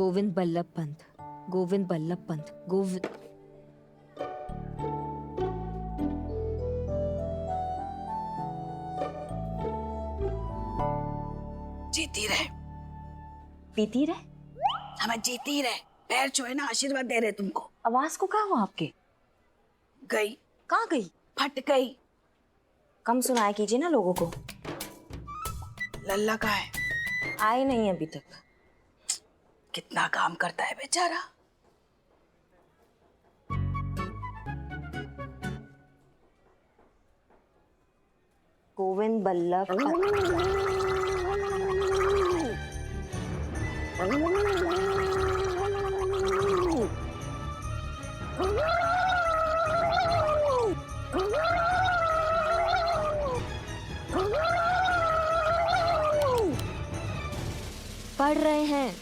गोविंद बल्लभ पंत, गोविंद बल्लभ पंत, गोविंद। जीती रहे, पीती रहे। हमें जीती रहे। पैर छुए ना, आशीर्वाद दे रहे तुमको। आवाज को क्या हुआ आपके? गई, कहाँ गई? फट गई। कम सुनाया कीजिए ना लोगों को। लल्ला का है, आए नहीं अभी तक। कितना काम करता है बेचारा। गोविंद बल्लभ पंत। पढ़ रहे हैं?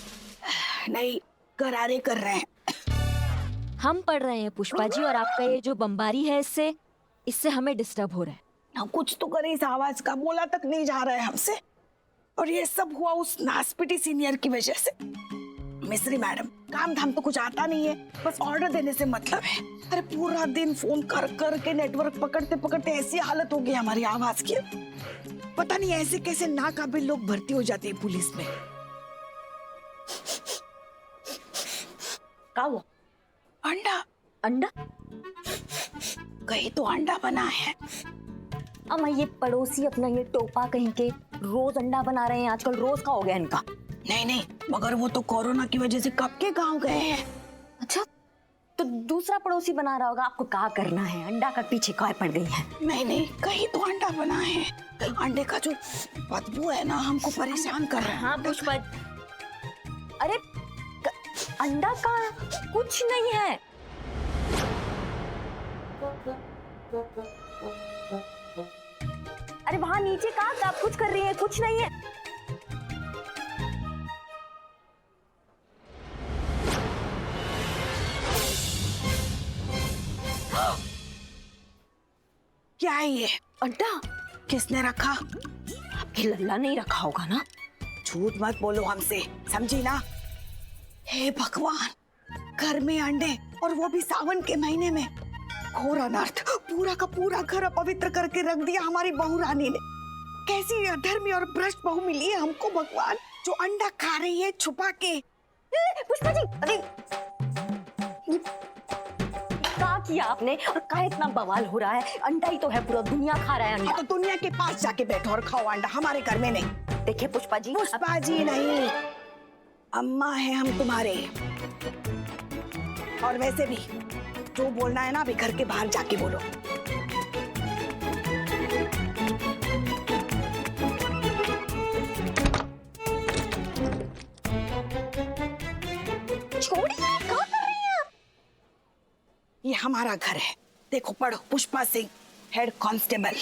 नहीं, करारे कर रहे हैं। हम पढ़ रहे हैं पुष्पा जी, और आपका ये जो बमबारी है इससे हमें डिस्टर्ब हो रहा है। हम कुछ तो करे, इस आवाज का बोला तक नहीं जा रहा है हमसे। और ये सब हुआ उस नासपिटी सीनियर की वजह से। मिस्री मैडम, काम धाम तो कुछ आता नहीं है, बस ऑर्डर देने से मतलब है। अरे पूरा दिन फोन कर कर के नेटवर्क पकड़ते पकड़ते ऐसी हालत हो गई हमारी आवाज की। पता नहीं ऐसे कैसे नाकाबिल लोग भर्ती हो जाते हैं पुलिस में। क्या हुआ? अंडा, अंडा? कहीं तो अंडा बना है। अम्मा, ये पड़ोसी अपना ये टोपा कहीं के रोज अंडा बना रहे हैं आजकल। रोज का हो गया इनका। नहीं नहीं, मगर वो तो कोरोना की वजह से कब के गांव गए हैं। अच्छा, तो दूसरा पड़ोसी बना रहा होगा। आपको क्या करना है? अंडा का पीछे काय पड़ गई है? नहीं नहीं, कहीं तो अंडा बना है। अंडे का जो बदबू है ना, हमको परेशान कर रहा है। हाँ पुष्पा, अरे अंडा का कुछ नहीं है। अरे वहां नीचे कहाँ आप कुछ कर रही है? कुछ नहीं है। क्या है ये? अंडा किसने रखा? आपकी लल्ला नहीं रखा होगा ना? झूठ मत बोलो हमसे, समझी ना? हे भगवान, घर में अंडे, और वो भी सावन के महीने में। घोर अनर्थ, पूरा का पूरा घर अपवित्र करके रख दिया हमारी बहू रानी ने। कैसी अधर्मी और भ्रष्ट बहू मिली है हमको भगवान, जो अंडा खा रही है छुपा के। पुष्पा जी, अरे क्या किया आपने? और क्या इतना बवाल हो रहा है? अंडा ही तो है, पूरा दुनिया खा रहा है अंडा। तो दुनिया के पास जाके बैठो और खाओ अंडा, हमारे घर में नहीं। देखिए पुष्पा जी, पुष्पा जी नहीं, अम्मा है हम तुम्हारे। और वैसे भी जो बोलना है ना, अभी घर के बाहर जाके बोलो। छोड़िए, क्या कर रही हैं आप? ये हमारा घर है, देखो पढ़ो, पुष्पा सिंह, हेड कांस्टेबल।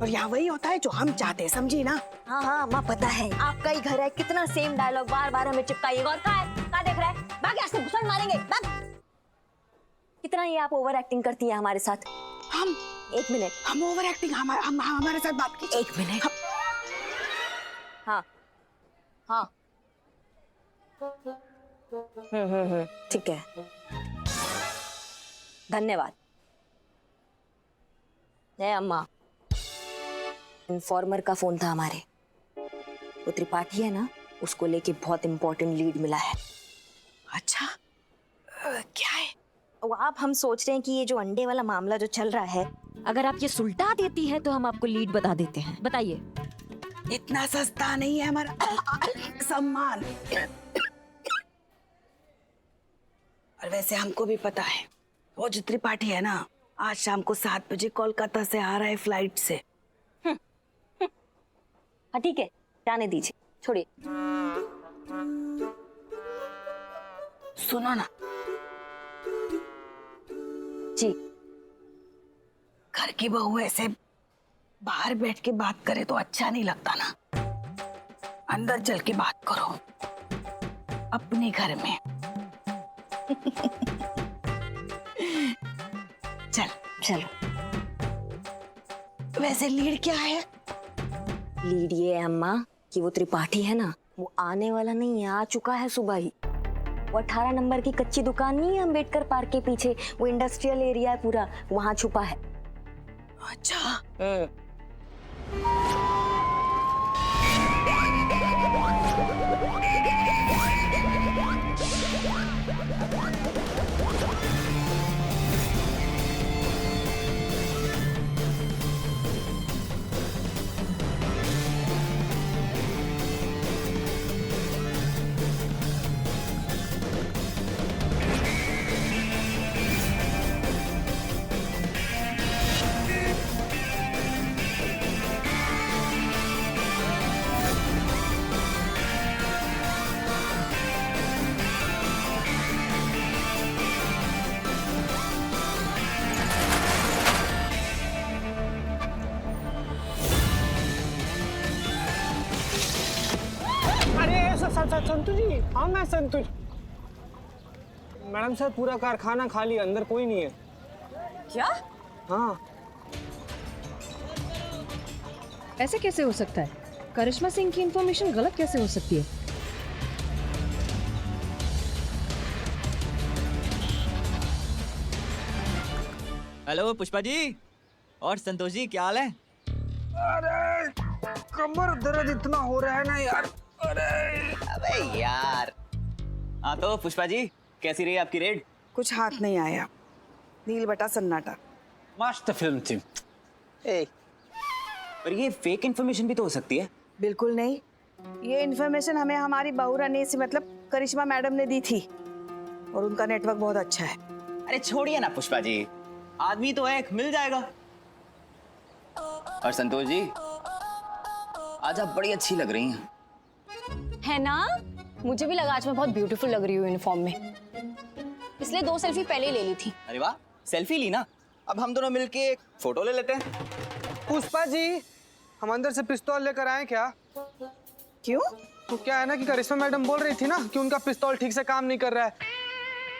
और यहाँ वही होता है जो हम चाहते हैं, समझी ना? हाँ हाँ माँ, पता है आपका ही घर है। कितना सेम डायलॉग बार बार हमें चिपकाइएगा। और क्या देख रहा है? भाग यहाँ से, घुसन मारेंगे, भाग। कितना ये आप ओवर एक्टिंग करती है हमारे साथ। हम एक मिनट, हम ओवर एक्टिंग, हमारे साथ बात कीजिए। एक मिनट। हाँ हाँ, ठीक है, धन्यवाद। नहीं अम्मा, इन्फॉर्मर का फोन था हमारे। वो त्रिपाठी है ना, उसको लेके बहुत इंपॉर्टेंट लीड मिला है। अच्छा, क्या है? वो हम सोच रहे हैं कि ये जो अंडे वाला मामला जो चल रहा है, अगर आप ये सुलटा देती हैं तो हम आपको लीड बता देते हैं। बताइए। इतना सस्ता नहीं है हमारा सम्मान। और वैसे हमको भी पता है, वो जो त्रिपाठी है ना, आज शाम को 7 बजे कोलकाता से आ रहा है फ्लाइट से। हाँ ठीक है, जाने दीजिए, छोड़िए। सुनो ना जी, घर की बहू ऐसे बाहर बैठ के बात करे तो अच्छा नहीं लगता ना। अंदर चल के बात करो अपने घर में। चल चलो। वैसे लीड क्या है? लीड ये है अम्मा कि वो त्रिपाठी है ना, वो आने वाला नहीं है, आ चुका है सुबह ही। वो 18 नंबर की कच्ची दुकान नहीं है अंबेडकर पार्क के पीछे, वो इंडस्ट्रियल एरिया है पूरा, वहां छुपा है। अच्छा, संतु जी, हाँ मैं संतु। मैडम सर पूरा कारखाना खाली, अंदर कोई नहीं है। क्या? हाँ। ऐसे कैसे हो सकता है? करिश्मा सिंह की इंफॉर्मेशन गलत कैसे हो सकती है? हेलो पुष्पा जी और संतोष जी, क्या हाल है? अरे कमर दर्द इतना हो रहा है ना यार। अबे यार। हाँ तो पुष्पा जी, कैसी रही आपकी रेड? कुछ हाथ नहीं आया, नील बटा सन्नाटा। मस्त फिल्म थी। पर ये फेक इन्फॉर्मेशन भी तो हो सकती है। बिल्कुल नहीं, ये इन्फॉर्मेशन हमें हमारी बहू रानी से मतलब करिश्मा मैडम ने दी थी और उनका नेटवर्क बहुत अच्छा है। अरे छोड़िए ना पुष्पा जी, आदमी तो एक मिल जाएगा। और संतोष जी, आज आप बड़ी अच्छी लग रही हैं। है ना? मुझे भी लगा आज मैं बहुत ब्यूटीफुल लग रही हूँ यूनिफॉर्म में, इसलिए 2 सेल्फी पहले ही ले ली थी। अरे वाह, सेल्फी ली ना, अब हम दोनों मिलके एक फोटो ले लेते हैं। पुष्पा जी, हम अंदर से पिस्तौल लेकर आए क्या? क्यों? तो क्या है ना कि करिश्मा मैडम बोल रही थी ना कि उनका पिस्तौल ठीक से काम नहीं कर रहा है,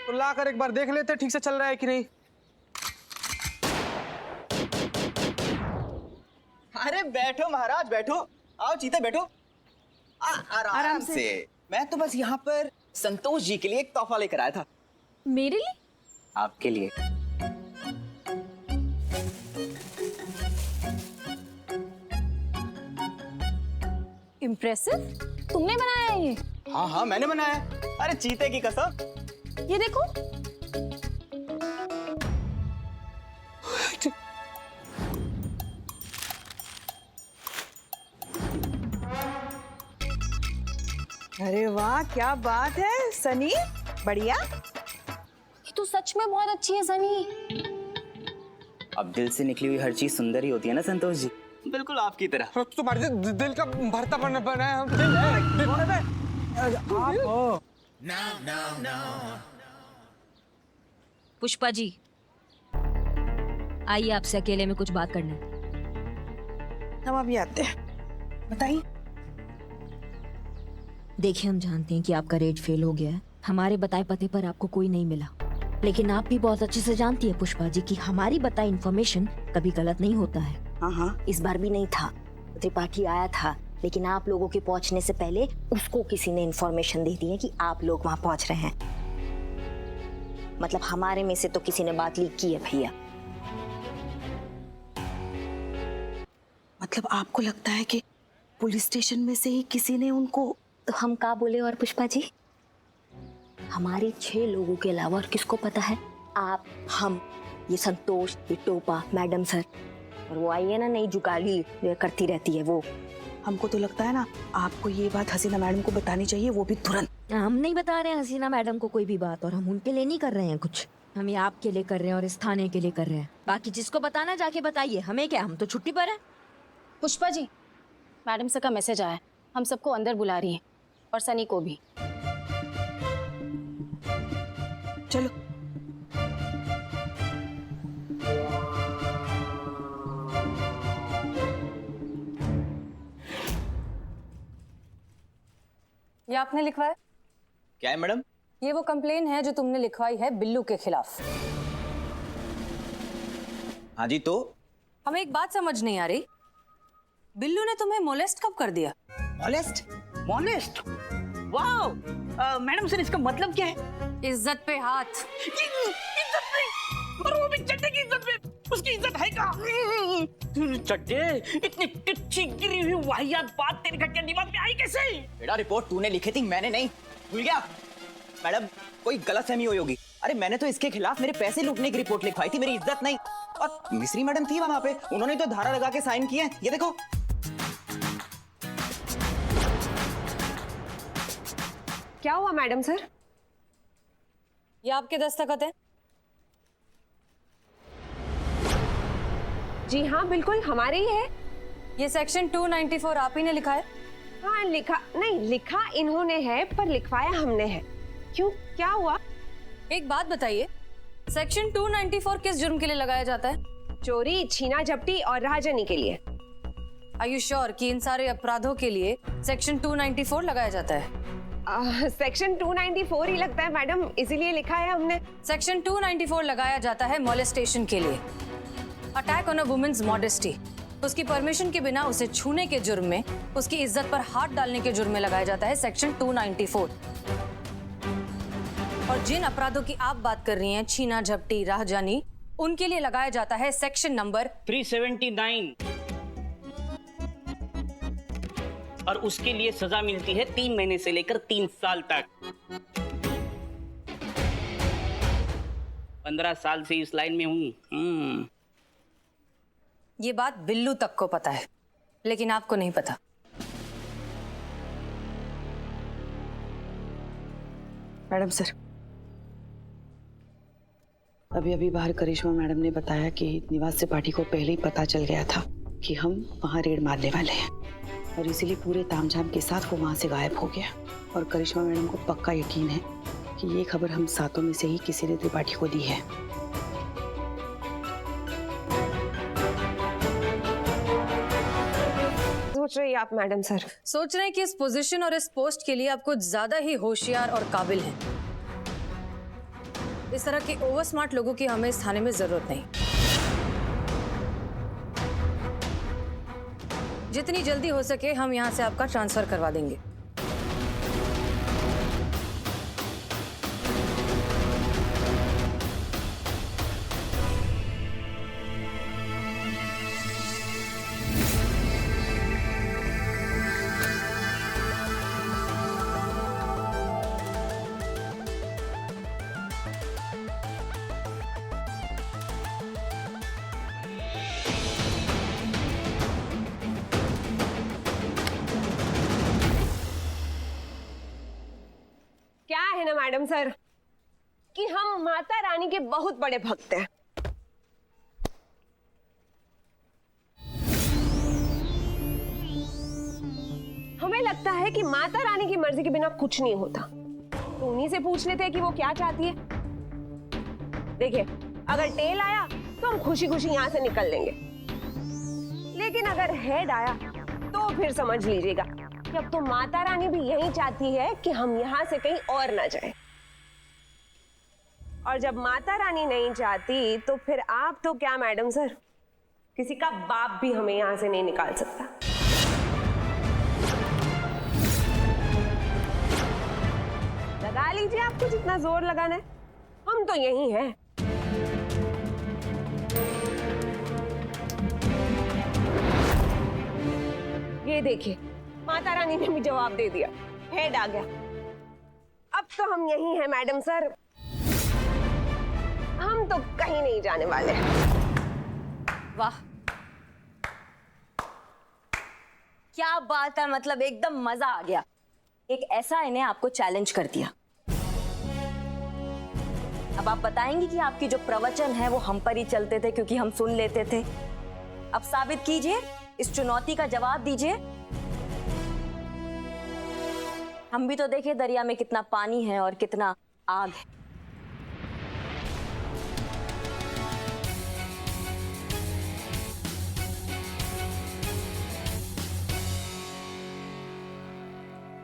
तो लाकर एक बार देख लेते ठीक से चल रहा है कि नहीं। अरे बैठो महाराज, बैठो। आओ चीते बैठो। आराम से। मैं तो बस यहाँ पर संतोष जी के लिए एक तोहफा लेकर आया था। मेरे लिए? आपके लिए। इम्प्रेसिव। तुमने बनाया है ये? हाँ हाँ मैंने बनाया। अरे चीते की कसम। ये देखो। अरे वाह, क्या बात है सनी, बढ़िया। ये तो सच में बहुत अच्छी है सनी। अब दिल से निकली हुई हर चीज सुंदर ही होती है ना संतोष जी, बिल्कुल आपकी तरह। तुम्हारे दिल का भरता बना है। पुष्पा जी, आइए आपसे अकेले में कुछ बात करना है। हम अभी आते हैं, बताइए। देखिए, हम जानते हैं कि आपका रेड फेल हो गया है, हमारे बताए पते पर आपको कोई नहीं मिला, लेकिन आप भी बहुत अच्छे से जानती है पुष्पा जी कि हमारी बताई इन्फॉर्मेशन कभी गलत नहीं होता है। हाँ हाँ, इस बार भी नहीं था, त्रिपाठी आया था, लेकिन आप लोगों के पहुंचने से पहले उसको किसी ने इन्फॉर्मेशन दे दी है कि आप लोग वहां पहुंच रहे हैं। मतलब हमारे में से तो किसी ने बात लीक की है भैया। मतलब आपको लगता है कि पुलिस स्टेशन में से ही किसी ने उनको? तो हम क्या बोले और पुष्पा जी, हमारे 6 लोगों के अलावा और किसको पता है? आप, हम, ये संतोष, ये टोपा, मैडम सर, और वो आई है ना नई जुगाली जो करती रहती है वो। हमको तो लगता है ना आपको ये बात हसीना मैडम को बतानी चाहिए, वो भी तुरंत। हम नहीं बता रहे हैं हसीना मैडम को कोई भी बात, और हम उनके लिए नहीं कर रहे हैं कुछ, हम ये आपके लिए कर रहे हैं और इस थाने के लिए कर रहे हैं। बाकी जिसको बताना जाके बताइए, हमें क्या, हम तो छुट्टी पर हैं। पुष्पा जी, मैडम सर का मैसेज आया है, हम सबको अंदर बुला रही हैं और सनी को भी। चलो। ये आपने लिखवाया? क्या है मैडम? ये वो कंप्लेन है जो तुमने लिखवाई है बिल्लू के खिलाफ। हाँ जी, तो हमें एक बात समझ नहीं आ रही, बिल्लू ने तुम्हें मोलेस्ट कब कर दिया? मॉलेस्ट? मॉलेस्ट? वाह मैडम सर, इसका मतलब क्या है? इज्जत पे हाथ। इज्जत नहीं, और वो भी चड्डे की इज्जत पे। उसकी इज्जत है कहाँ? चड्डे, इतनी तिरछी गिरी हुई वाहियात बात तेरे घटिया दिमाग में आई कैसे? बेटा रिपोर्ट तूने लिखी थी, मैंने नहीं। भूल गया? मैडम कोई गलतफहमी हुई होगी। अरे मैंने तो इसके खिलाफ मेरे पैसे लूटने की रिपोर्ट लिखवाई थी, मेरी इज्जत नहीं। और मिस्री मैडम थी वहां पे, उन्होंने तो धारा लगा के साइन किए हैं, ये देखो। क्या हुआ मैडम सर? ये आपके दस्तखत है? जी हाँ बिल्कुल हमारे ही है। ये सेक्शन 294 आप ही ने लिखा है? हाँ लिखा नहीं, लिखा इन्होंने है पर लिखवाया हमने है। क्यों, क्या हुआ? एक बात बताइए, सेक्शन 294 किस जुर्म के लिए लगाया जाता है? चोरी, छीना झपटी और राहजनी के लिए। आर यू श्योर कि इन सारे अपराधों के लिए सेक्शन 294 लगाया जाता है? सेक्शन 294 ही लगता है मैडम, इसीलिए लिखा है हमने। सेक्शन 294 लगाया जाता है मोलेस्टेशन के लिए, attack on a women's modesty. उसकी परमिशन के बिना उसे छूने के जुर्म में, उसकी इज्जत पर हाथ डालने के जुर्म में लगाया जाता है सेक्शन 294। और जिन अपराधों की आप बात कर रही हैं, छीना झपटी राहजानी, उनके लिए लगाया जाता है सेक्शन नंबर 379। और उसके लिए सजा मिलती है 3 महीने से लेकर 3 साल तक। 15 साल से इस लाइन में हूँ। ये बात बिल्लू तक को पता है, लेकिन आपको नहीं पता। मैडम सर, अभी अभी बाहर करिश्मा मैडम ने बताया कि निवास त्रिपाठी को पहले ही पता चल गया था कि हम वहाँ रेड मारने वाले हैं, और इसीलिए पूरे तामझाम के साथ वो वहाँ से गायब हो गया। और करिश्मा मैडम को पक्का यकीन है कि ये खबर हम सातों में से ही किसी ने त्रिपाठी को दी है। सोच रही आप मैडम सर? सोच रहे हैं कि इस पोजीशन और इस पोस्ट के लिए आप कुछ ज्यादा ही होशियार और काबिल हैं। इस तरह के ओवर स्मार्ट लोगों की हमें इस थाने में जरूरत नहीं। जितनी जल्दी हो सके हम यहाँ से आपका ट्रांसफर करवा देंगे। क्या है ना मैडम सर कि हम माता रानी के बहुत बड़े भक्त हैं। हमें लगता है कि माता रानी की मर्जी के बिना कुछ नहीं होता, तो उन्हीं से पूछ लेते हैं कि वो क्या चाहती है। देखिए, अगर टेल आया तो हम खुशी खुशी यहाँ से निकल लेंगे, लेकिन अगर हेड आया तो फिर समझ लीजिएगा कि अब तो माता रानी भी यही चाहती है कि हम यहाँ से कहीं और न जाएं। और जब माता रानी नहीं चाहती तो फिर आप तो क्या मैडम सर, किसी का बाप भी हमें यहाँ से नहीं निकाल सकता। लगा लीजिए आपको जितना जोर लगाना है, हम तो यही हैं। ये देखिए, माता रानी ने भी जवाब दे दिया, हेड आ गया। अब तो हम यही हैं मैडम सर, हम तो कहीं नहीं जाने वाले। वाह, क्या बात है, मतलब एकदम मजा आ गया। एक ऐसा इन्हें आपको चैलेंज कर दिया। अब आप बताएंगे कि आपकी जो प्रवचन है वो हम पर ही चलते थे क्योंकि हम सुन लेते थे। अब साबित कीजिए, इस चुनौती का जवाब दीजिए। हम भी तो देखे दरिया में कितना पानी है और कितना आग है।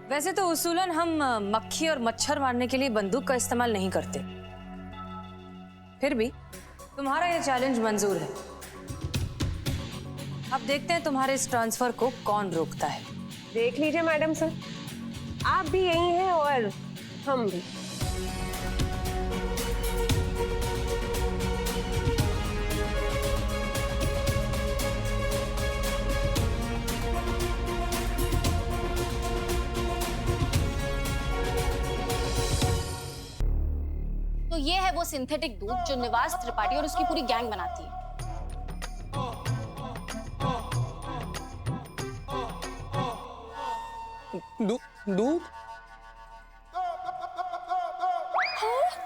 वैसे तो उसूलन हम मक्खी और मच्छर मारने के लिए बंदूक का इस्तेमाल नहीं करते, फिर भी तुम्हारा ये चैलेंज मंजूर है। अब देखते हैं तुम्हारे इस ट्रांसफर को कौन रोकता है। देख लीजिए मैडम सर, आप भी यही हैं और हम भी। तो ये है वो सिंथेटिक दूध जो निवास त्रिपाठी और उसकी पूरी गैंग बनाती है। दूध?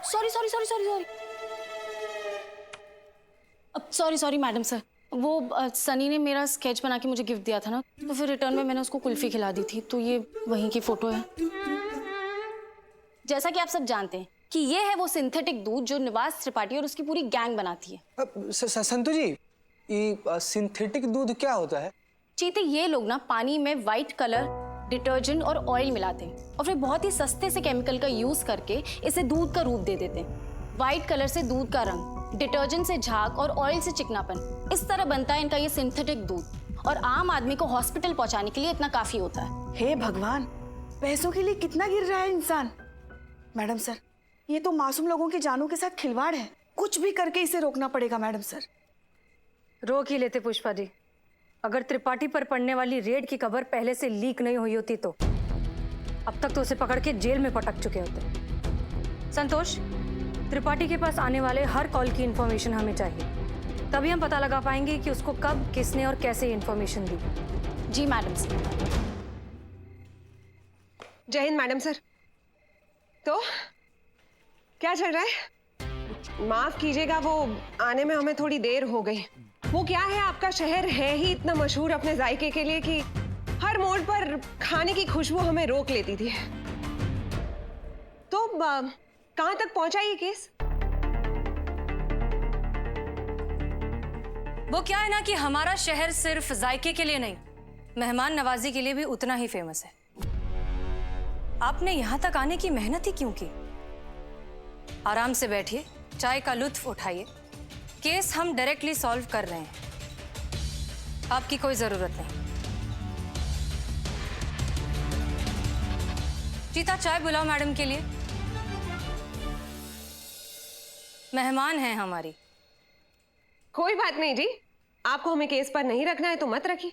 Sorry sorry sorry sorry sorry sorry sorry madam sir, वो सनी ने मेरा स्केच बना के मुझे गिफ्ट दिया था ना, तो फिर रिटर्न में मैंने उसको कुल्फी खिला दी थी, तो ये वहीं की फोटो है। जैसा कि आप सब जानते हैं कि ये है वो सिंथेटिक दूध जो निवास त्रिपाठी और उसकी पूरी गैंग बनाती है। संतु जी, ये सिंथेटिक दूध क्या होता है? चीते, ये लोग ना पानी में वाइट कलर, डिटर्जेंट और ऑयल मिलाते हैं और फिर बहुत ही सस्ते से केमिकल का यूज करके इसे दूध का रूप दे देते हैं। वाइट कलर से दूध का रंग, डिटर्जेंट से झाग और ऑयल से चिकनापन, इस तरह बनता है इनका ये सिंथेटिक दूध, और आम आदमी को हॉस्पिटल पहुंचाने के लिए इतना काफी होता है। हे भगवान, पैसों के लिए कितना गिर रहा है इंसान। मैडम सर, ये तो मासूम लोगों की जानों के साथ खिलवाड़ है। कुछ भी करके इसे रोकना पड़ेगा मैडम सर। रोक ही लेते पुष्पा जी। अगर त्रिपाठी पर पड़ने वाली रेड की खबर पहले से लीक नहीं हुई होती तो अब तक तो उसे पकड़ के जेल में पटक चुके होते। संतोष, त्रिपाठी के पास आने वाले हर कॉल की इंफॉर्मेशन हमें चाहिए, तभी हम पता लगा पाएंगे कि उसको कब, किसने और कैसे इंफॉर्मेशन दी। जी मैडम सर। जय हिंद मैडम सर। तो क्या चल रहा है? माफ कीजिएगा, वो आने में हमें थोड़ी देर हो गई। वो क्या है, आपका शहर है ही इतना मशहूर अपने जायके के लिए कि हर मोड़ पर खाने की खुशबू हमें रोक लेती थी। तो कहां तक पहुंचा ये केस? वो क्या है ना कि हमारा शहर सिर्फ जायके के लिए नहीं, मेहमान नवाजी के लिए भी उतना ही फेमस है। आपने यहां तक आने की मेहनत ही क्यों की? आराम से बैठिए, चाय का लुत्फ उठाइए। केस हम डायरेक्टली सॉल्व कर रहे हैं, आपकी कोई जरूरत नहीं। चीता, चाय बुलाओ मैडम के लिए, मेहमान हैं हमारी। कोई बात नहीं जी, आपको हमें केस पर नहीं रखना है तो मत रखिए।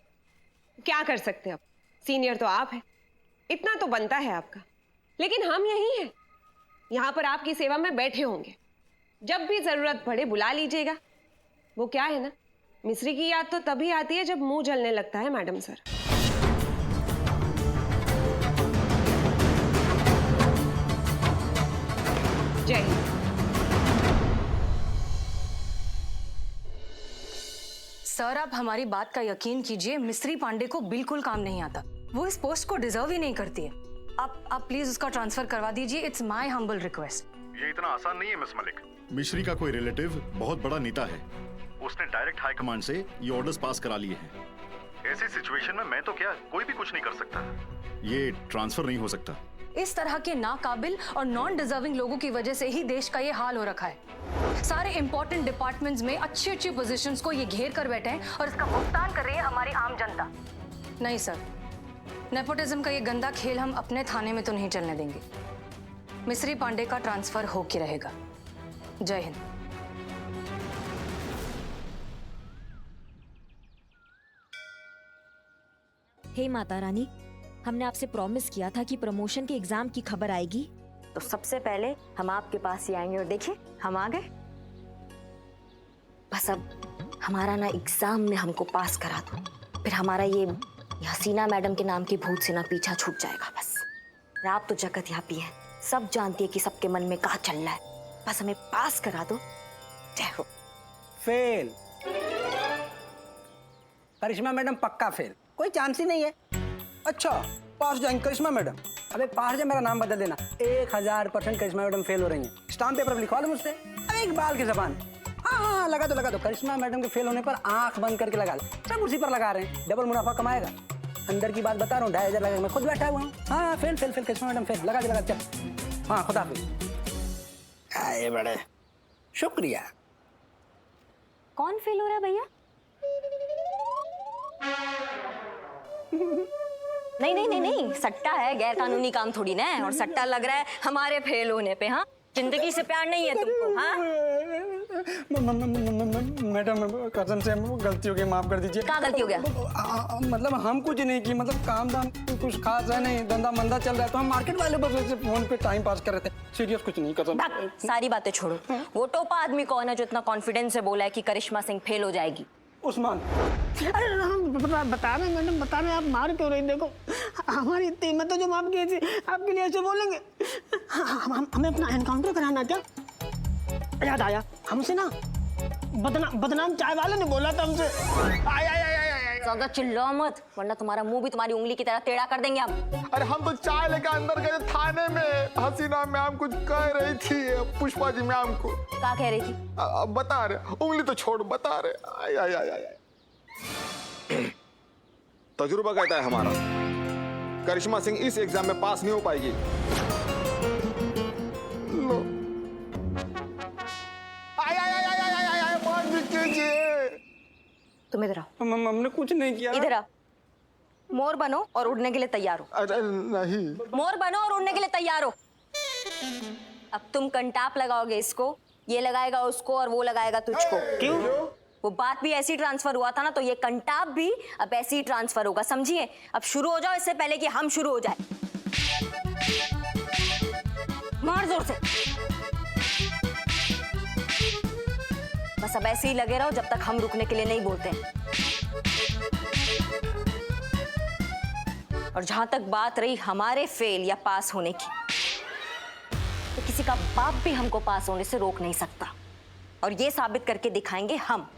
क्या कर सकते हैं, अब सीनियर तो आप हैं, इतना तो बनता है आपका। लेकिन हम यही हैं, यहां पर आपकी सेवा में बैठे होंगे, जब भी जरूरत पड़े बुला लीजिएगा। वो क्या है ना, मिस्री की याद तो तभी आती है जब मुंह जलने लगता है मैडम सर। जय हिंद। सर, आप हमारी बात का यकीन कीजिए, मिस्री पांडे को बिल्कुल काम नहीं आता। वो इस पोस्ट को डिजर्व ही नहीं करती है। आप प्लीज उसका ट्रांसफर करवा दीजिए। It's my humble request. ये इतना आसान नहीं है मिस मलिक। मिश्री का कोई रिलेटिव बहुत बड़ा नेता है, उसने डायरेक्ट हाई कमांड से ये ऑर्डर्स पास करा लिए हैं। ऐसी सिचुएशन में मैं तो क्या, कोई भी कुछ नहीं कर सकता। ये ट्रांसफर नहीं हो सकता। इस तरह के नाकाबिल और नॉन डिजर्विंग लोगों की वजह से ही देश का ये हाल हो रखा है। सारे इंपॉर्टेंट डिपार्टमेंट्स में अच्छी अच्छी पोजीशंस को ये घेर कर बैठे हैं और इसका भुगतान कर रही है हमारी आम जनता। नहीं सर, नेपोटिज्म का ये गंदा खेल हम अपने थाने में तो नहीं चलने देंगे। मिस्री पांडे का ट्रांसफर हो के रहेगा। जय हिंद। हे माता रानी, हमने आपसे प्रॉमिस किया था कि प्रमोशन के एग्जाम की खबर आएगी, तो सबसे पहले हम आपके पास ही आएंगे और देखिए हम आ गए। बस अब हमारा ना एग्जाम में हमको पास करा दो, फिर हमारा ये हसीना मैडम के नाम की भूत से ना पीछा छूट जाएगा बस। और आप तो जगत यहाँ भी है, सब जानती है कि सबके मन में क्या चल रहा है। बस हमें पास करा दो। जय हो। फेल। करिश्मा मैडम पक्का फेल, कोई चांस ही नहीं है। अच्छा, पास जाएंगे करिश्मा मैडम? अबे पास जा, मेरा नाम बदल देना। 1000% करिश्मा मैडम फेल हो रही हैं। स्टाम्प पेपर लिखवा लो मुझसे। अरे एक बाल की जबान। हाँ, लगा दो। करिश्मा मैडम के फेल होने पर आंख बंद करके लगा लो। सब उसी पर लगा रहे हैं, डबल मुनाफा कमाएगा। अंदर की बात बता रहा हूँ, 2500 लगा, मैं खुद बैठा हुआ हूँ। हाँ, फेल करिश्मा मैडम फेल। लगा दे चल। हाँ, खुदा हाफिज़। आए बड़े, शुक्रिया। कौन फेल हो रहा है भैया? नहीं नहीं नहीं नहीं, सट्टा है, गैर कानूनी काम थोड़ी ना है। और सट्टा लग रहा है हमारे फेल होने पे। हाँ, जिंदगी से प्यार नहीं है तुमको? हाँ, मैडम कसम से गलती हो गई, माफ कर दीजिए। क्या गलती हो गया? मतलब हम कुछ नहीं की, मतलब काम धाम कुछ खास है नहीं, धंधा मंदा चल रहा है तो हम मार्केट वाले बस ऐसे फोन पे टाइम पास कर रहे थे, सीरियस कुछ नहीं। कसम सारी बातें छोड़ो, वो टोपा आदमी कौन है जो इतना कॉन्फिडेंस से बोला है कि करिश्मा सिंह फेल हो जाएगी? उस्मान। अरे हम बता रहे हैं मैडम, बता रहे हैं, आप मार क्यों रही? देखो हमारी इतनी हिम्मत है जो माफ की थी, आपके लिए ऐसे बोलेंगे? हमें अपना एनकाउंटर कराना क्या? याद आया, हमसे ना बदनाम चाय वाले ने बोला था हमसे। ज्यादा चिल्लाओ मत, वरना तुम्हारा मुंह भी तुम्हारी उंगली की तरह टेढ़ा कर देंगे हम। अरे हम तो चाय लेकर अंदर गए थाने में, हसीना मैम कुछ कह रही थी पुष्पा जी मैम को। क्या कह रही थी? अब बता रहे, उंगली तो छोड़, बता रहे। आय आय आय आय। तजुर्बा कहता है हमारा, करिश्मा सिंह इस एग्जाम में पास नहीं हो पाएगी। लो। आय आय आय आय आय आय आय, मान लीजिए। तुम इधर आओ। हमने कुछ नहीं किया। इधर आओ। मोर बनो और उड़ने के लिए तैयार हो। अरे नहीं। मोर बनो और उड़ने के लिए तैयार हो। अब तुम कंटाप लगाओगे इसको, ये लगाएगा उसको और वो लगाएगा तुझको। क्यों? वो बात भी ऐसी ट्रांसफर हुआ था ना, तो ये कंटाप भी अब ऐसे ही ट्रांसफर होगा, समझिए? अब शुरू हो जाओ इससे पहले कि हम शुरू हो जाए। मार जोर से। बस अब ऐसे ही लगे रहो जब तक हम रुकने के लिए नहीं बोलते। और जहां तक बात रही हमारे फेल या पास होने की, तो किसी का बाप भी हमको पास होने से रोक नहीं सकता, और ये साबित करके दिखाएंगे हम।